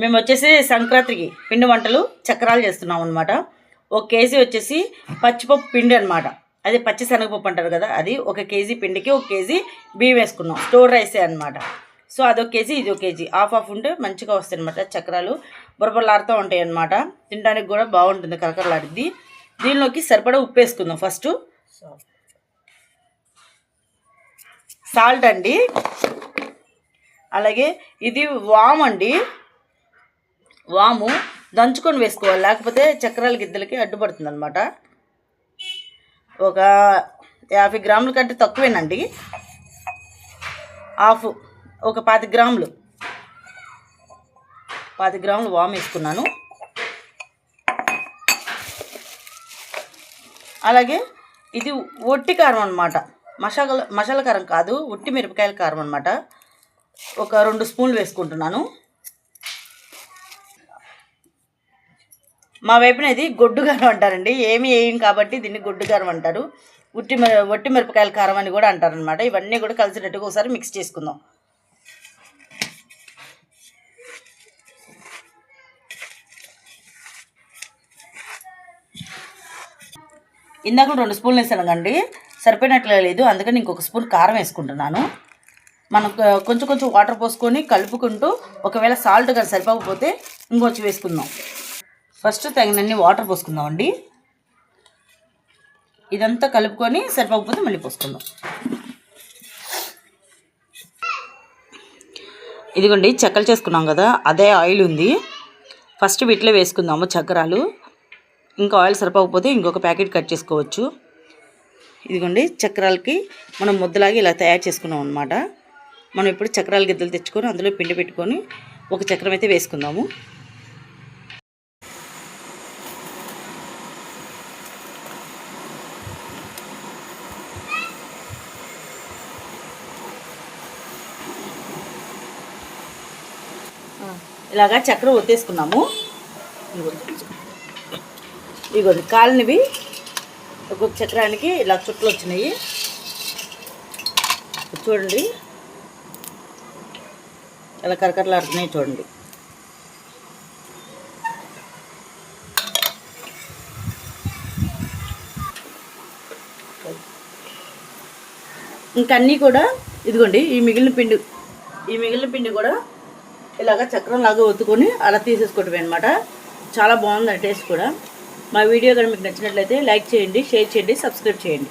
మేము వచ్చేసి సంక్రాంతికి పిండి వంటలు చక్రాలు చేస్తున్నాం అనమాట. 1 కేజీ వచ్చేసి పచ్చిపప్పు పిండి అనమాట. అది పచ్చి శనగపప్పు అంటారు కదా, అది 1 కేజీ పిండికి 1 కేజీ బియ్యం వేసుకున్నాం. స్టోర్ రైసే అనమాట. సో అదొక కేజీ, ఇది 1 కేజీ, హాఫ్ ఉంటే మంచిగా వస్తాయి అనమాట. చక్రాలు బొరబొరలాడుతూ ఉంటాయి అన్నమాట. తినడానికి కూడా బాగుంటుంది, కరకరలాడిద్ది. దీనిలోకి సరిపడా ఉప్పు వేసుకుందాం. ఫస్ట్ సాల్ట్ అండి, అలాగే ఇది వాము అండి. వాము దంచుకొని వేసుకోవాలి, లేకపోతే చక్రాల గిద్దలకి అడ్డుపడుతుంది అనమాట. ఒక 50 గ్రాముల కంటే తక్కువేనండి. ఒక 10 గ్రాములు వాము వేసుకున్నాను. అలాగే ఇది ఒట్టి కారం అనమాట, మసాలా కారం కాదు, ఉట్టి మిరపకాయల కారం అనమాట. ఒక 2 స్పూన్లు వేసుకుంటున్నాను. మా వైపున ఇది గొడ్డు కారం అంటారండి. ఏమి వేయం కాబట్టి దీన్ని గొడ్డు కారం అంటారు. ఒట్టి మిరపకాయల కారం అని కూడా అంటారనమాట. ఇవన్నీ కూడా కలిసేటట్టుగా ఒకసారి మిక్స్ చేసుకుందాం. ఇందాక 2 స్పూన్లు వేసాను కండి, సరిపోయినట్లే లేదు, అందుకని ఇంకొక స్పూన్ కారం వేసుకుంటున్నాను. మనం కొంచెం కొంచెం వాటర్ పోసుకొని కలుపుకుంటూ, ఒకవేళ సాల్ట్ కానీ సరిపోకపోతే ఇంకొంచెం వేసుకుందాం. ఫస్ట్ తగినన్ని వాటర్ పోసుకుందామండి. ఇదంతా కలుపుకొని సరిపోకపోతే మళ్ళీ పోసుకుందాం. ఇదిగోండి చక్కలు చేసుకున్నాం కదా, అదే ఆయిల్ ఉంది. ఫస్ట్ వీటిలో వేసుకుందాము చక్రాలు. ఇంకా ఆయిల్ సరిపోకపోతే ఇంకొక ప్యాకెట్ కట్ చేసుకోవచ్చు. ఇదిగోండి చక్రాలకి మనం ముద్దలాగి ఇలా తయారు చేసుకున్నాం అనమాట. మనం ఇప్పుడు చక్రాల గిద్దలు తెచ్చుకొని అందులో పిండి పెట్టుకొని ఒక చక్రం అయితే వేసుకుందాము. ఇలాగా చక్రం ఒత్తేసుకున్నాము. ఇదిగోండి కాలనివి ఒక్కొక్క చక్రానికి ఇలా చుట్లు వచ్చినాయి చూడండి, ఇలా కరకరలాడుతున్నాయి చూడండి. ఇంకన్నీ కూడా ఇదిగోండి ఈ మిగిలిన పిండి కూడా ఇలాగ చక్రం లాగా ఒత్తుకొని అలా తీసేసుకోవటమే అనమాట. చాలా బాగుంది టేస్ట్ కూడా. మా వీడియో కానీ మీకు నచ్చినట్లయితే లైక్ చేయండి, షేర్ చేయండి, సబ్స్క్రైబ్ చేయండి.